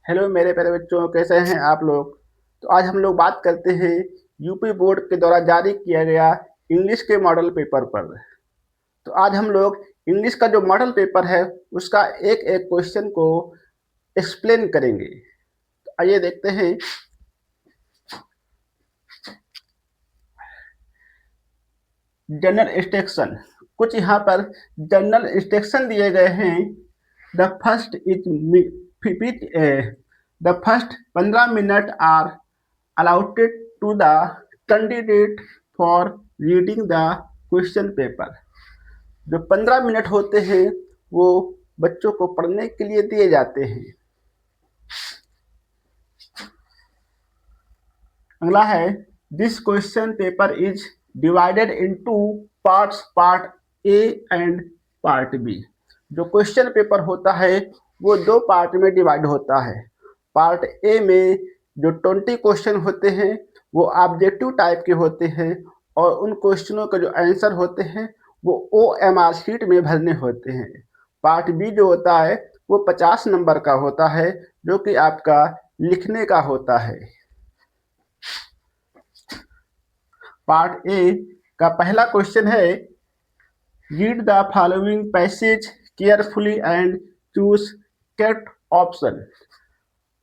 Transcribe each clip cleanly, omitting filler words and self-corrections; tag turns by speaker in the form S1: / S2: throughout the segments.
S1: Hello मेरे प्यारे बच्चों, कैसे हैं आप लोग। तो आज हम लोग बात करते हैं यूपी बोर्ड के द्वारा जारी किया गया इंग्लिश के मॉडल पेपर पर। तो आज हम लोग इंग्लिश का जो मॉडल पेपर है उसका एक एक क्वेश्चन को एक्सप्लेन करेंगे। तो आइए देखते हैं। जनरल इंस्ट्रक्शन, कुछ यहाँ पर जनरल इंस्ट्रक्शन दिए गए हैं। The first is the first 15 minute are allotted to the candidate for reading the question paper। जो 15 मिनट होते हैं वो बच्चों को पढ़ने के लिए दिए जाते हैं। अगला है this question paper is divided into parts, part A and part B. जो क्वेश्चन पेपर होता है वो दो पार्ट में डिवाइड होता है। पार्ट ए में जो 20 क्वेश्चन होते हैं वो ऑब्जेक्टिव टाइप के होते हैं और उन क्वेश्चनों के जो आंसर होते हैं वो OMR शीट में भरने होते हैं। पार्ट बी जो होता है वो 50 नंबर का होता है जो कि आपका लिखने का होता है। पार्ट ए का पहला क्वेश्चन है read the following passage carefully and choose correct option.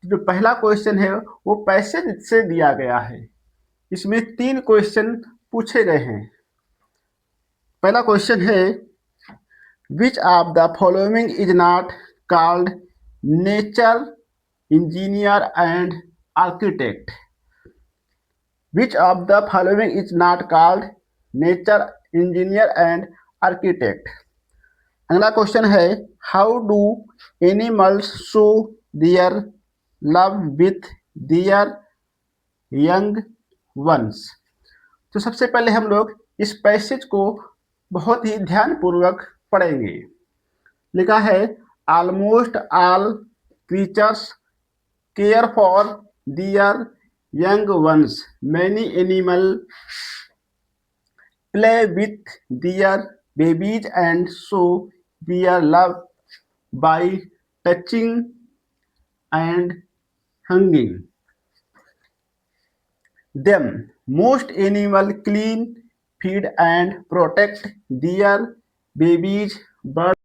S1: जो पहला क्वेश्चन है वो पैसेज से दिया गया है। इसमें 3 क्वेश्चन पूछे गए हैं। पहला क्वेश्चन है which of the following is not called nature engineer and architect. Which of the following is not called nature engineer and architect. अगला क्वेश्चन है how do animals show their love with their young once. तो सबसे पहले हम लोग इस passage को बहुत ही ध्यानपूर्वक पढ़ेंगे। लिखा है almost all creatures care for their young ones, many animal play with their babies and show their love by touching and hanging them। Most animals clean, feed and protect their babies, but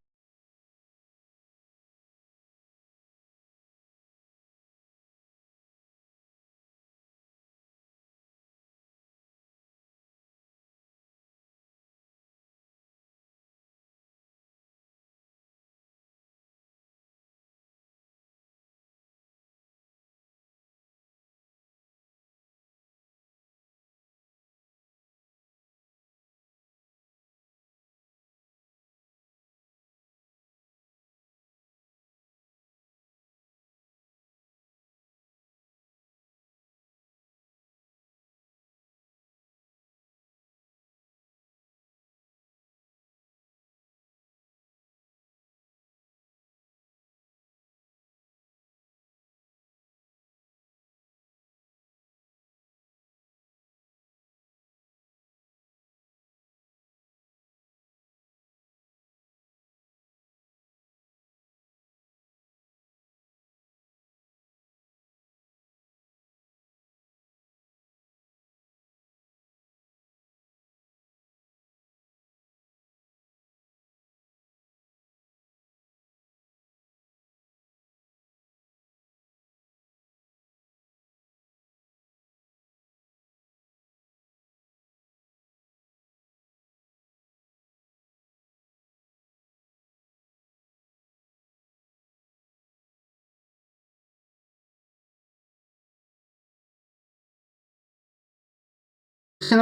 S1: question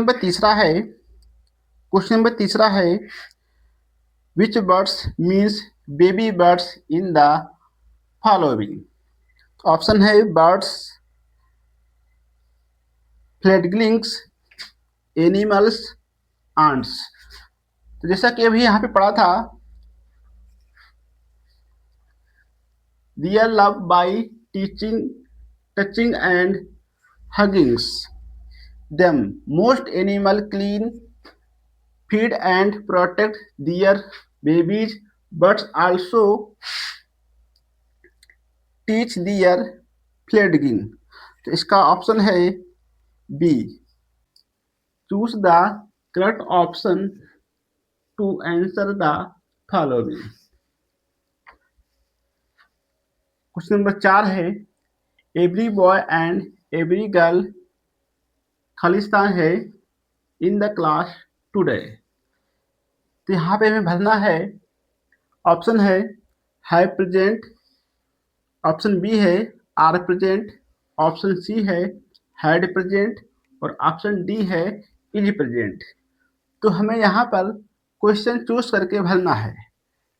S1: number तीसरा है which birds means baby birds in the following. Option है birds, fledglings, animals, ants. तो जैसा कि अभी यहाँ पे पढ़ा था their love by teaching touching and huggings them। Most animal clean, feed and protect their babies, but also teach their fledgling. तो इसका ऑप्शन है B. Choose the correct option to answer the following. Question number 4 है, every boy and every girl खालिस्तान है in the class today. तो यहाँ पे हमें भरना है, ऑप्शन है प्रेजेंट, ऑप्शन बी है आर प्रेजेंट, ऑप्शन सी है हैड प्रेजेंट और ऑप्शन डी है इज प्रेजेंट। तो हमें यहाँ पर क्वेश्चन चूज करके भरना है।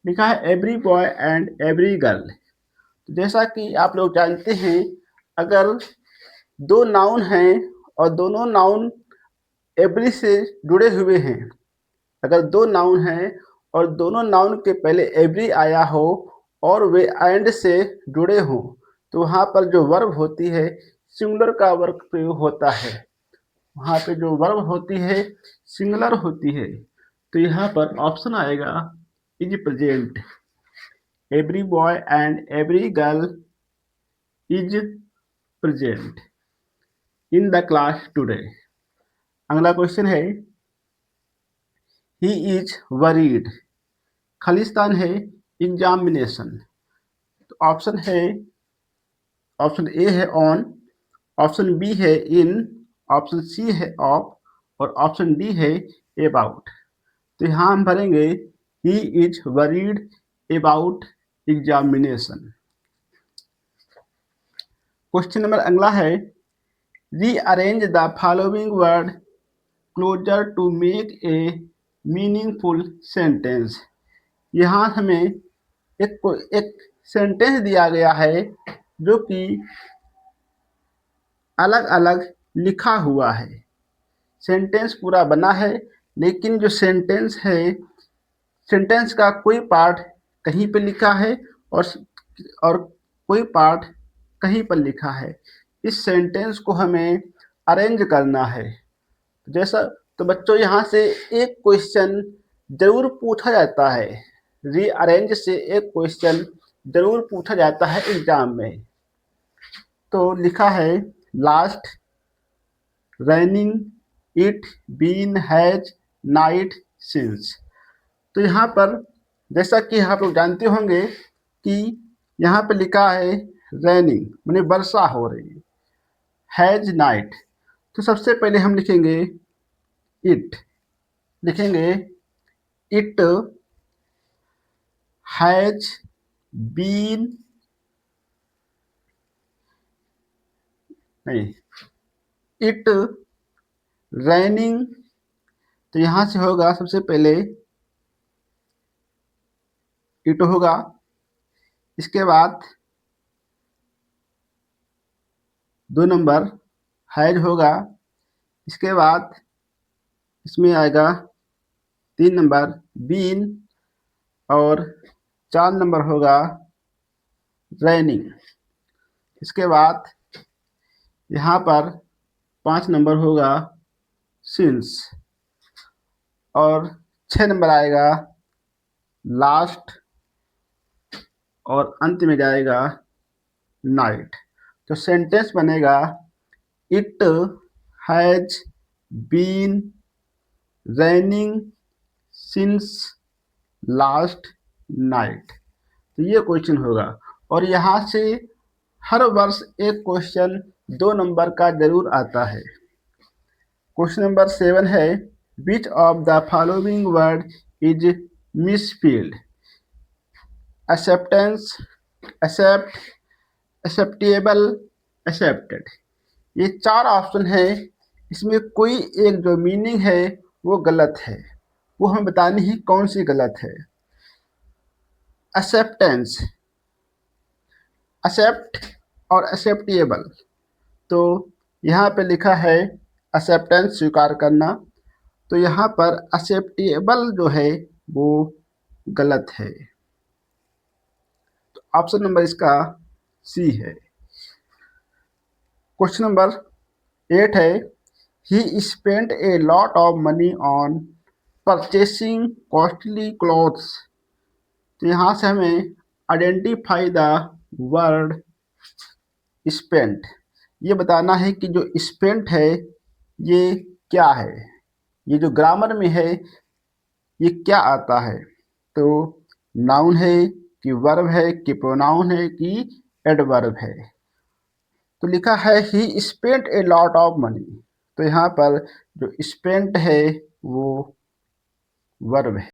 S1: लिखा है every boy and every girl. तो जैसा कि आप लोग जानते हैं, अगर दो नाउन हैं और दोनों नाउन एवरी से जुड़े हुए हैं, अगर दो नाउन हैं और दोनों नाउन के पहले एवरी आया हो और वे एंड से जुड़े हों, तो वहाँ पर जो वर्ब होती है सिंगुलर का वर्ब प्रयोग होता है। वहाँ पे जो वर्ब होती है सिंगुलर होती है। तो यहाँ पर ऑप्शन आएगा is present. Every boy and every girl is present in the class today. अगला क्वेश्चन है, ही इज वरीड खालिस्तान है एग्जामिनेशन। तो ऑप्शन ए है ऑन, ऑप्शन बी है इन, ऑप्शन सी है ऑफ और ऑप्शन डी है अबाउट। तो यहाँ हम भरेंगे he is worried about examination. Question number अगला है, rearrange the following word closer to make a meaningful sentence. यहाँ हमें एक सेंटेंस दिया गया है जो कि अलग अलग लिखा हुआ है। सेंटेंस पूरा बना है, लेकिन जो सेंटेंस है, सेंटेंस का कोई पार्ट कहीं पे लिखा है और कोई पार्ट कहीं पर लिखा है। इस सेंटेंस को हमें अरेंज करना है। जैसा तो बच्चों, यहाँ से एक क्वेश्चन जरूर पूछा जाता है, रीअरेंज से एक क्वेश्चन जरूर पूछा जाता है एग्जाम में। तो लिखा है last, raining, it, been, has, night, since. तो यहाँ पर जैसा कि आप लोग जानते होंगे कि यहाँ पे लिखा है रैनिंग माने वर्षा हो रही है, हैज नाइट। तो सबसे पहले हम लिखेंगे इट, लिखेंगे इट हैज बीन, नहीं, इट रैनिंग। तो यहाँ से होगा सबसे पहले इट होगा, इसके बाद 2 नंबर हैज होगा, इसके बाद इसमें आएगा 3 नंबर बीन और 4 नंबर होगा रैनिंग। इसके बाद यहाँ पर 5 नंबर होगा सिंस और 6 नंबर आएगा लास्ट और अंत में जाएगा नाइट। तो सेंटेंस बनेगा it has been raining since last night. तो ये क्वेश्चन होगा और यहाँ से हर वर्ष एक क्वेश्चन 2 नंबर का जरूर आता है। क्वेश्चन नंबर 7 है, which of the following word is misspelled. Acceptance, accept, acceptable, accepted. ये 4 ऑप्शन है, इसमें कोई एक जो मीनिंग है वो गलत है, वो हमें बतानी है कौन सी गलत है। एक्सेप्टेंस, एक्सेप्ट और एक्सेप्टेबल। तो यहाँ पे लिखा है एक्सेप्टेंस स्वीकार करना, तो यहाँ पर एक्सेप्टेबल जो है वो गलत है। तो ऑप्शन नंबर इसका सी है। क्वेश्चन नंबर 8 है, ही spent a lot of money on purchasing costly clothes. तो यहाँ से हमें आइडेंटिफाई द वर्ड स्पेंट, ये बताना है कि जो स्पेंट है ये क्या है, ये जो ग्रामर में है ये क्या आता है, तो नाउन है कि वर्ब है कि प्रोनाउन है कि एडवर्ब है। तो लिखा है ही spent a lot of money, तो यहाँ पर जो स्पेंट है वो वर्ब है।